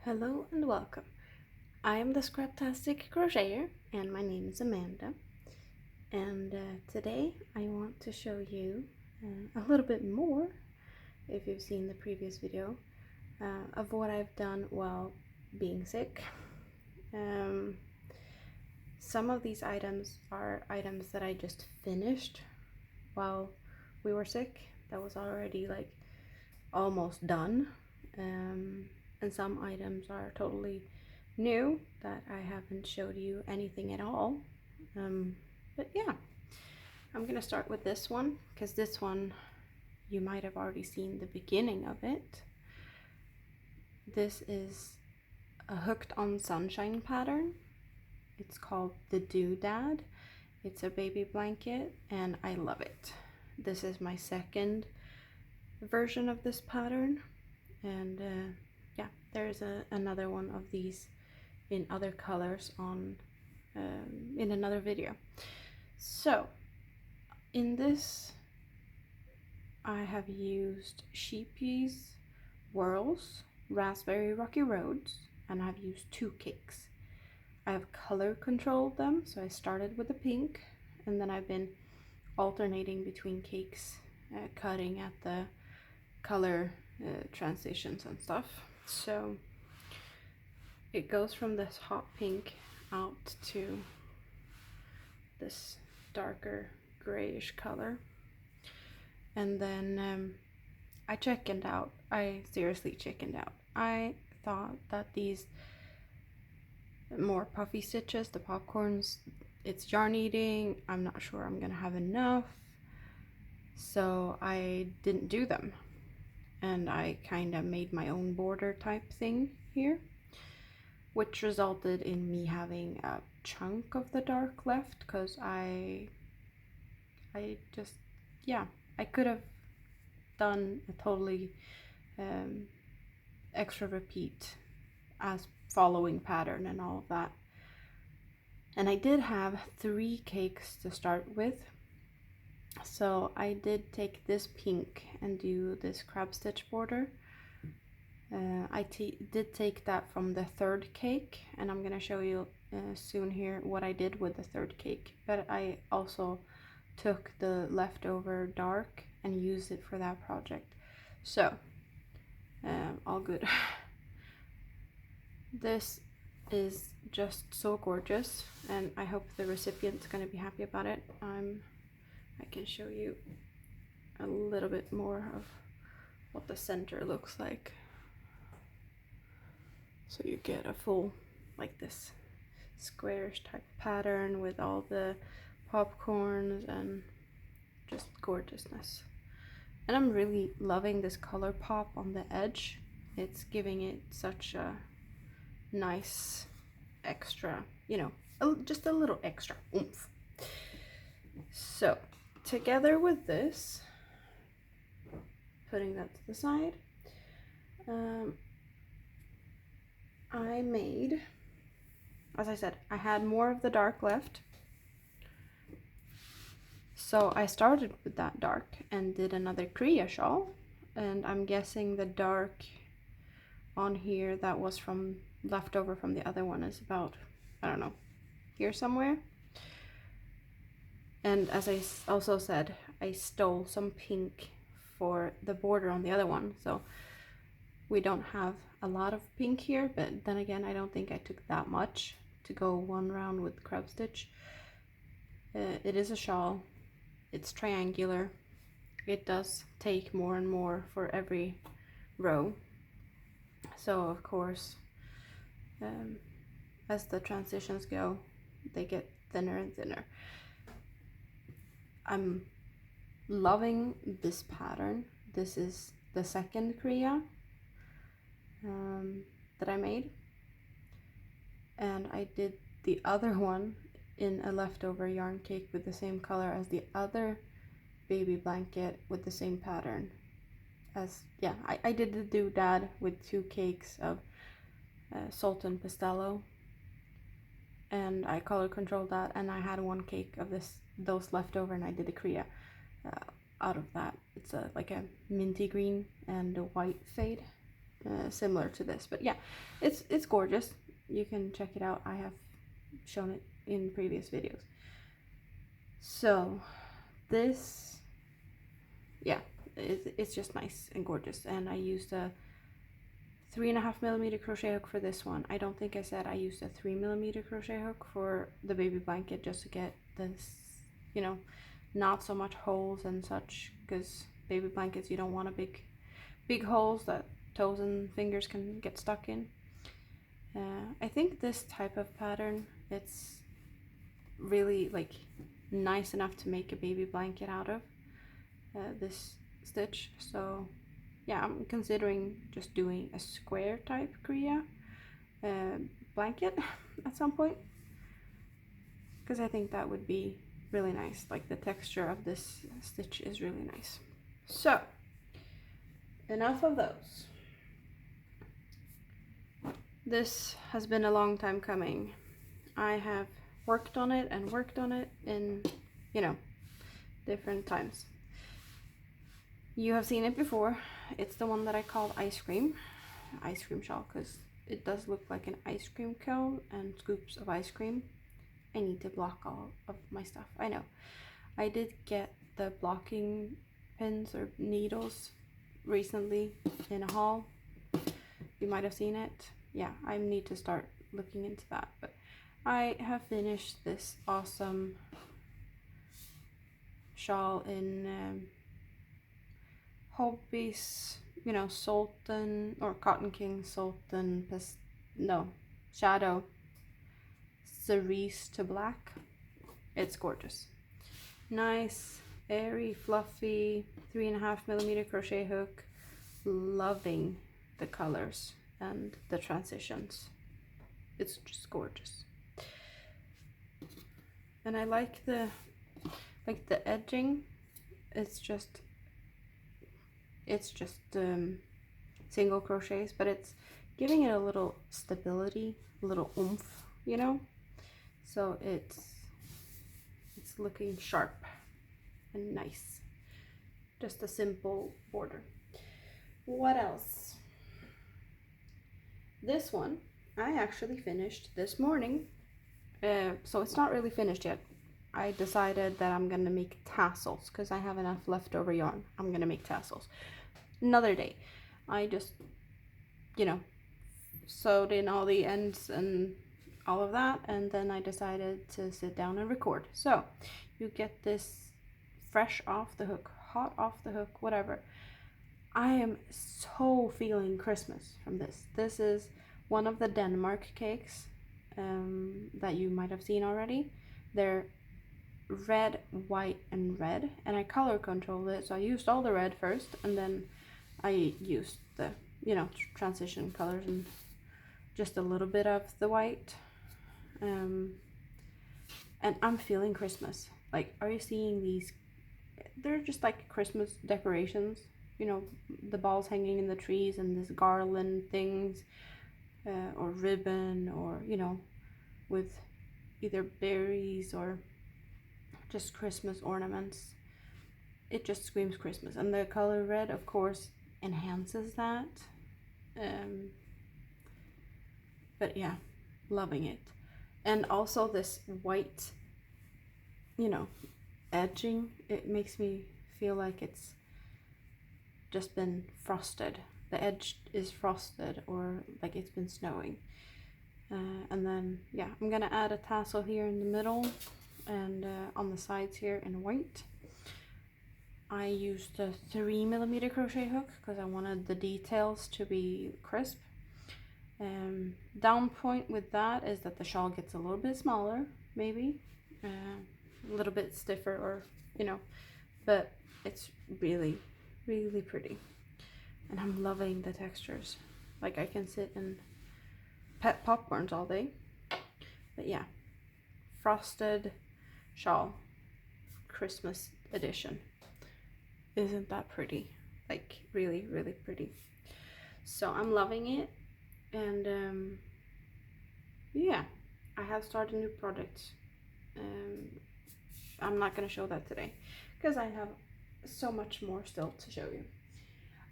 Hello and welcome. I am the Scraptastic crocheter and my name is Amanda. And today I want to show you a little bit more, if you've seen the previous video, of what I've done while being sick. Some of these items are items that I just finished while we were sick. That was already like almost done. And some items are totally new that I haven't showed you anything at all. But yeah, I'm gonna start with this one because this one you might have already seen the beginning of it. This is a hooked on sunshine pattern. It's called the Doodad. It's a baby blanket and I love it. This is my second version of this pattern, and yeah, there's another one of these in other colors on in another video. So in this I have used Scheepjes, whirls, raspberry rocky roads, and I've used 2 cakes. I have color controlled them, so I started with the pink and then I've been alternating between cakes, cutting at the color transitions and stuff. So it goes from this hot pink out to this darker grayish color, and then I chickened out. I seriously chickened out. I thought that these more puffy stitches, the popcorns, it's yarn eating. I'm not sure I'm gonna have enough, so I didn't do them, and I kind of made my own border type thing here, which resulted in me having a chunk of the dark left, because I just, yeah, I could have done a totally extra repeat as following pattern and all of that. And I did have 3 cakes to start with, so I did take this pink and do this crab stitch border. I did take that from the 3rd cake, and I'm gonna show you soon here what I did with the 3rd cake, but I also took the leftover dark and used it for that project. So all good. This is just so gorgeous, and I hope the recipient's gonna be happy about it. I can show you a little bit more of what the center looks like, so you get a full, like this squarish type pattern with all the popcorns and just gorgeousness. And I'm really loving this color pop on the edge. It's giving it such a nice extra, you know, just a little extra oomph. So together with this, putting that to the side, I made, as I said, I had more of the dark left, so I started with that dark and did another Kria shawl, and I'm guessing the dark on here that was from leftover from the other one is about, I don't know, here somewhere. And as I also said, I stole some pink for the border on the other one, so we don't have a lot of pink here, but then again, I don't think I took that much to go one round with crab stitch. It is a shawl, it's triangular, it does take more and more for every row, so of course as the transitions go, they get thinner and thinner. I'm loving this pattern. This is the 2nd Kria that I made, and I did the other one in a leftover yarn cake with the same color as the other baby blanket with the same pattern as, yeah, I did the Doodad with 2 cakes of Sultan Pistello, and I color controlled that, and I had 1 cake of those leftover, and I did the Kria out of that. It's like a minty green and a white fade. similar to this. But yeah, it's gorgeous. You can check it out. I have shown it in previous videos. So this, yeah, it's just nice and gorgeous. And I used a 3.5mm crochet hook for this one. I don't think I said I used a 3mm crochet hook for the baby blanket, just to get this, you know, not so much holes and such, because baby blankets, you don't want a big holes that toes and fingers can get stuck in. I think this type of pattern, it's really like nice enough to make a baby blanket out of, this stitch. So yeah, I'm considering just doing a square type Kria blanket at some point, because I think that would be really nice. Like the texture of this stitch is really nice. So enough of those. This has been a long time coming. I have worked on it in, you know, different times. You have seen it before. It's the one that I called ice cream shawl, because it does look like an ice cream cone and scoops of ice cream. I need to block all of my stuff. I know. I did get the blocking pins or needles recently in a haul. You might have seen it. Yeah, I need to start looking into that. But I have finished this awesome shawl in Hobbie's, you know, Sultan or Cotton King Sultan, Shadow Cerise to black. It's gorgeous. Nice, airy, fluffy, 3.5mm crochet hook. Loving the colors and the transitions. It's just gorgeous. And I like the edging. It's just single crochets, but it's giving it a little stability, a little oomph, you know. So it's looking sharp and nice. Just a simple border. What else? This one I actually finished this morning, so it's not really finished yet. I decided that I'm gonna make tassels because I have enough leftover yarn. I'm gonna make tassels another day. I just, you know, sewed in all the ends and all of that, and then I decided to sit down and record. So you get this fresh off the hook, hot off the hook, whatever. I am so feeling Christmas from this. This is one of the Denmark cakes that you might have seen already. They're red, white, and red, and I color controlled it, so I used all the red first, and then I used the, you know, transition colors and just a little bit of the white. And I'm feeling Christmas. Like, are you seeing these? They're just like Christmas decorations, you know, the balls hanging in the trees and this garland things, or ribbon, or, you know, with either berries or just Christmas ornaments. It just screams Christmas, and the color red, of course, enhances that. But yeah, loving it. And also this white, you know, edging, it makes me feel like it's just been frosted. The edge is frosted, or like it's been snowing. And then yeah, I'm gonna add a tassel here in the middle and on the sides here in white. I used a 3mm crochet hook because I wanted the details to be crisp. Down point with that is that the shawl gets a little bit smaller, maybe a little bit stiffer, or, you know, but it's really, really pretty, and I'm loving the textures. Like, I can sit and pet popcorns all day. But yeah, frosted shawl, Christmas edition. Isn't that pretty? Like, really, really pretty. So I'm loving it. And yeah, I have started new projects. I'm not gonna show that today because I have so much more still to show you.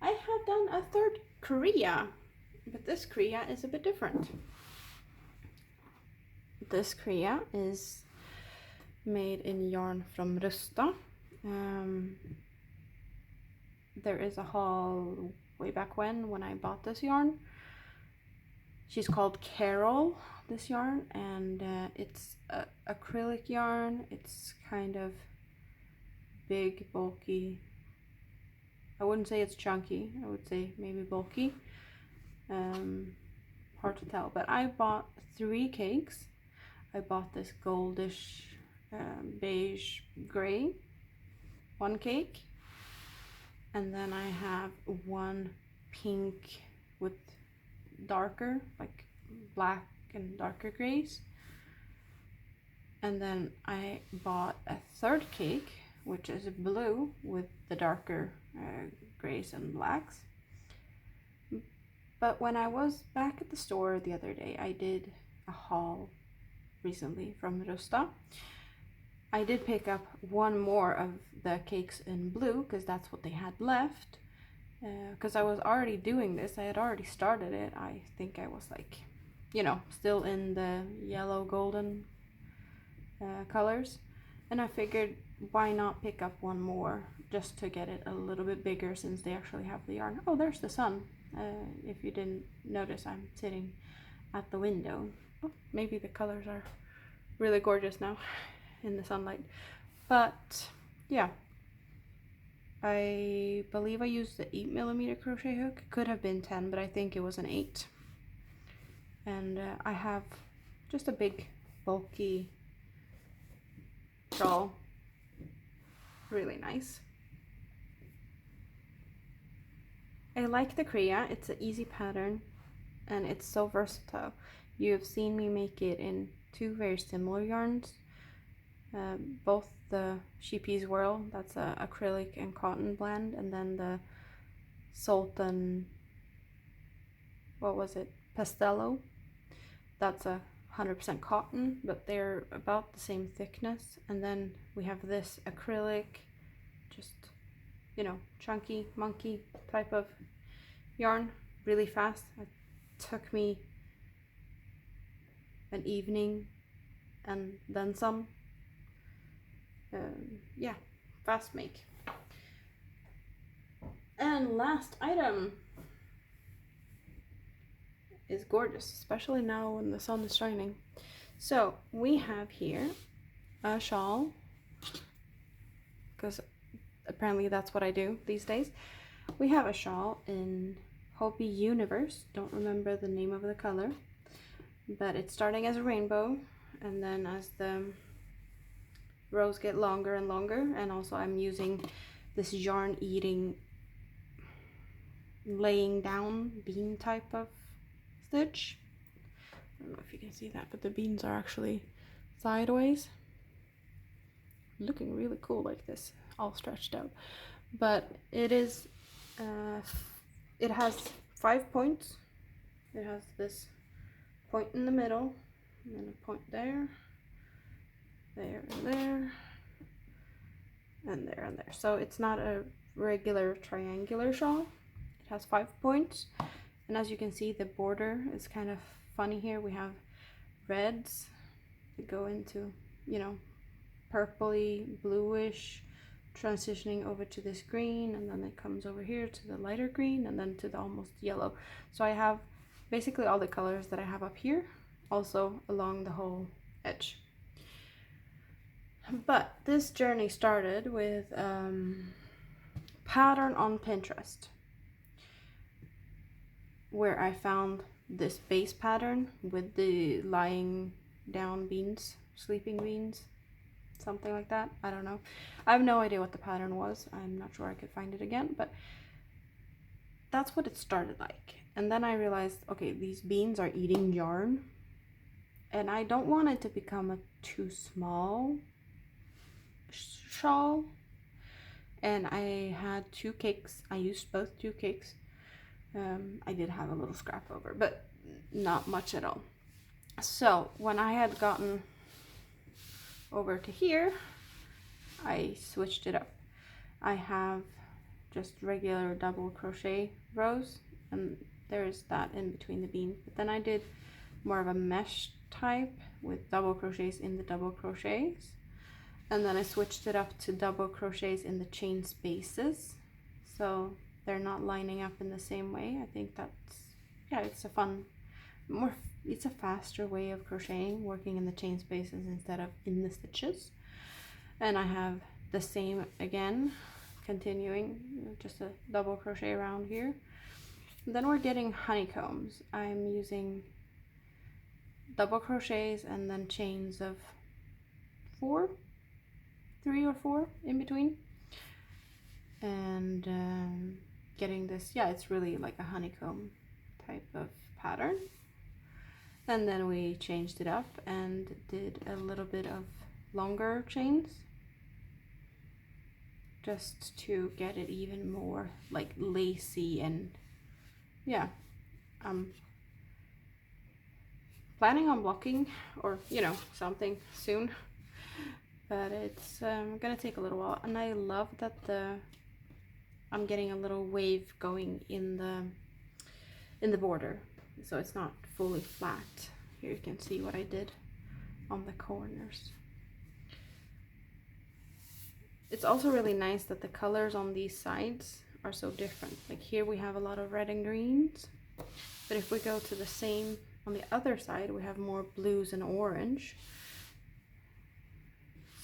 I have done a third Kria, but this Kria is a bit different. This Kria is made in yarn from Rusta. There is a haul way back when I bought this yarn. She's called Carol, this yarn, and it's acrylic yarn. It's kind of big, bulky. I wouldn't say it's chunky, I would say maybe bulky. Hard to tell, but I bought 3 cakes. I bought this goldish beige gray, 1 cake, and then I have 1 pink with darker, like black and darker grays, and then I bought a 3rd cake, which is blue with the darker grays and blacks. But when I was back at the store the other day, I did a haul recently from Rusta. I did pick up 1 more of the cakes in blue because that's what they had left. Because I was already doing this, I had already started it. I think I was like, you know, still in the yellow golden colors, and I figured why not pick up 1 more just to get it a little bit bigger since they actually have the yarn. Oh, there's the sun. If you didn't notice, I'm sitting at the window. Oh, maybe the colors are really gorgeous now in the sunlight. But yeah, I believe I used the 8mm crochet hook. It could have been 10, but I think it was an 8. And I have just a big bulky shawl. Really nice. I like the Kria. It's an easy pattern and it's so versatile. You have seen me make it in 2 very similar yarns. Both the Scheepjes whirl, that's a acrylic and cotton blend, and then the Sultan, what was it, Pastello, that's a 100% cotton, but they're about the same thickness. And then we have this acrylic, just, you know, chunky monkey type of yarn, really fast. It took me an evening and then some. Yeah, fast make. And last item is gorgeous, especially now when the sun is shining. So we have here a shawl, because apparently that's what I do these days. We have a shawl in Hobbii Universe. Don't remember the name of the color, but it's starting as a rainbow, and then as the rows get longer and longer, and also I'm using this yarn eating laying down bean type of stitch. I don't know if you can see that, but the beans are actually sideways, looking really cool like this, all stretched out. But it is it has 5 points. It has this point in the middle, and then a point there, there and there, and there and there. So it's not a regular triangular shawl. It has 5 points, and as you can see, the border is kind of funny here. We have reds that go into, you know, purpley, bluish, transitioning over to this green, and then it comes over here to the lighter green, and then to the almost yellow. So I have basically all the colors that I have up here, also along the whole edge. But this journey started with pattern on Pinterest, where I found this base pattern with the lying down beans, sleeping beans, something like that. I don't know. I have no idea what the pattern was. I'm not sure I could find it again, but that's what it started like. And then I realized, okay, these beans are eating yarn, and I don't want it to become a too small shawl. And I had 2 cakes. I used both 2 cakes. I did have a little scrap over, but not much at all. So when I had gotten over to here, I switched it up. I have just regular double crochet rows and there's that in between the beans. But then I did more of a mesh type with double crochets in the double crochets, and then I switched it up to double crochets in the chain spaces, so they're not lining up in the same way. I think that's, yeah, it's a fun, it's a faster way of crocheting, working in the chain spaces instead of in the stitches. And I have the same again, continuing, just a double crochet around here. And then we're getting honeycombs. I'm using double crochets and then chains of 3 or 4 in between, and getting this, yeah, it's really like a honeycomb type of pattern. And then we changed it up and did a little bit of longer chains just to get it even more like lacy. And yeah, I'm planning on blocking, or you know, something soon, but it's gonna take a little while. And I love that I'm getting a little wave going in the border, so it's not fully flat. Here you can see what I did on the corners. It's also really nice that the colors on these sides are so different. Like here we have a lot of red and greens, but if we go to the same on the other side, we have more blues and orange.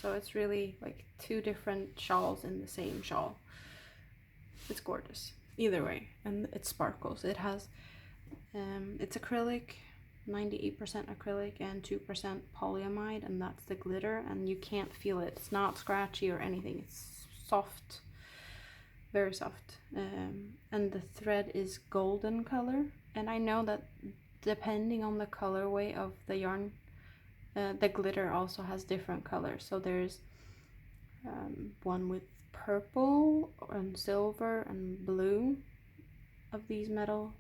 So it's really like 2 different shawls in the same shawl. It's gorgeous either way, and it sparkles. It has it's acrylic, 98% acrylic and 2% polyamide, and that's the glitter, and you can't feel it. It's not scratchy or anything. It's soft, very soft, and the thread is golden color. And I know that depending on the colorway of the yarn, the glitter also has different colors. So there's one with purple and silver and blue of these metal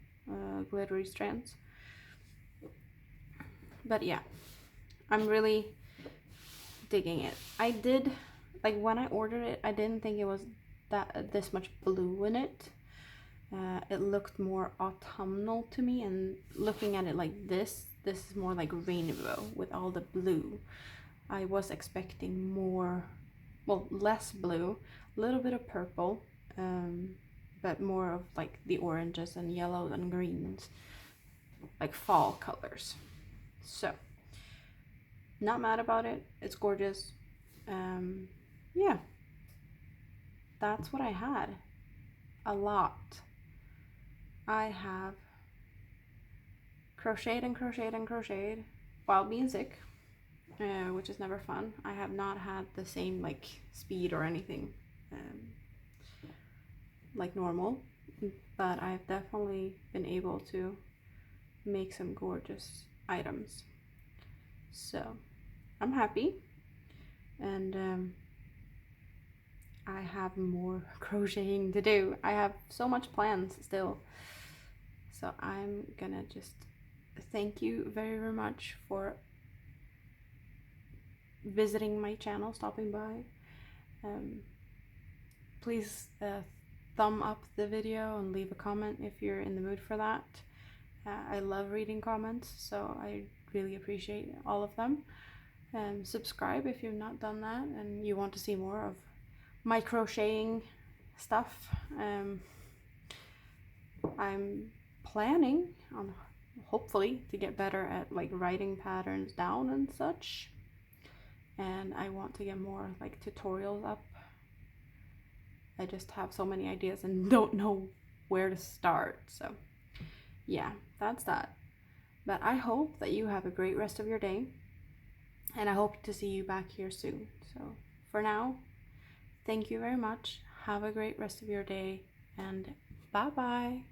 glittery strands. But yeah, I'm really digging it. I did, like when I ordered it, I didn't think it was this much blue in it. It looked more autumnal to me, and looking at it like this is more like rainbow with all the blue. I was expecting more, well, less blue, a little bit of purple, but more of like the oranges and yellows and greens, like fall colors. So not mad about it. It's gorgeous. Yeah, that's what I had. A lot. I have crocheted and crocheted and crocheted while being sick, which is never fun. I have not had the same like speed or anything like normal, but I've definitely been able to make some gorgeous items. So I'm happy, and I have more crocheting to do. I have so much plans still, so I'm gonna just thank you very, very much for visiting my channel, stopping by. Please thumb up the video and leave a comment if you're in the mood for that. I love reading comments, so I really appreciate all of them. Subscribe if you've not done that and you want to see more of my crocheting stuff. I'm planning on hopefully to get better at like writing patterns down and such, and I want to get more like tutorials up. I just have so many ideas and don't know where to start, so yeah, that's that. But I hope that you have a great rest of your day, and I hope to see you back here soon. So for now, thank you very much. Have a great rest of your day, and bye bye.